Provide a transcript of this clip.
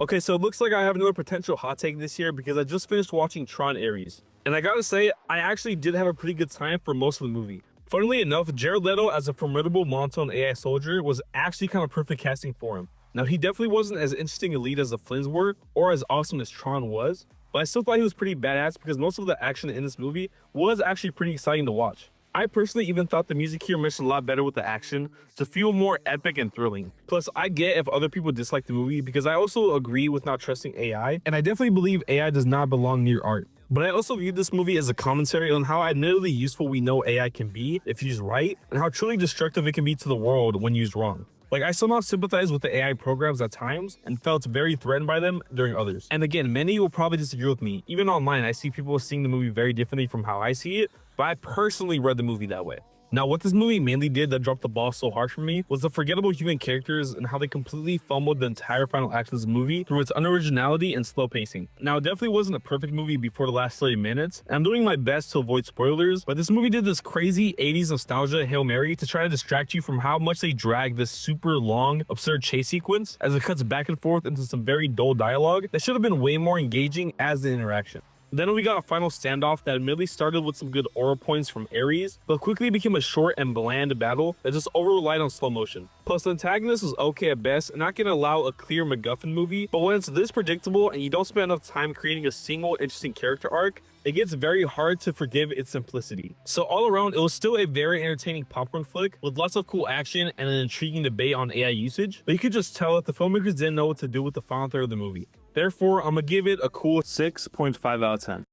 Okay, so it looks like I have another potential hot take this year because I just finished watching Tron Ares. And I gotta say, I actually did have a pretty good time for most of the movie. Funnily enough, Jared Leto as a formidable monotone AI soldier was actually kind of perfect casting for him. Now, he definitely wasn't as interesting a lead as the Flynns were, or as awesome as Tron was, but I still thought he was pretty badass because most of the action in this movie was actually pretty exciting to watch. I personally even thought the music here meshed a lot better with the action to feel more epic and thrilling. Plus, I get if other people dislike the movie because I also agree with not trusting AI, and I definitely believe AI does not belong near art. But I also view this movie as a commentary on how admittedly useful we know AI can be if used right, and how truly destructive it can be to the world when used wrong. Like, I somehow sympathize with the AI programs at times and felt very threatened by them during others. And again, many will probably disagree with me. Even online, I see people seeing the movie very differently from how I see it, but I personally read the movie that way. Now, what this movie mainly did that dropped the ball so hard for me was the forgettable human characters and how they completely fumbled the entire final act of this movie through its unoriginality and slow pacing. Now, it definitely wasn't a perfect movie before the last 30 minutes, and I'm doing my best to avoid spoilers, but this movie did this crazy 80s nostalgia Hail Mary to try to distract you from how much they drag this super long, absurd chase sequence as it cuts back and forth into some very dull dialogue that should have been way more engaging as an interaction. Then we got a final standoff that admittedly started with some good aura points from Ares, but quickly became a short and bland battle that just over-relied on slow motion. Plus, the antagonist was okay at best and not gonna allow a clear MacGuffin movie, but when it's this predictable and you don't spend enough time creating a single interesting character arc, it gets very hard to forgive its simplicity. So all around, it was still a very entertaining popcorn flick with lots of cool action and an intriguing debate on AI usage, but you could just tell that the filmmakers didn't know what to do with the final third of the movie. Therefore, I'm gonna give it a cool 6.5 out of 10.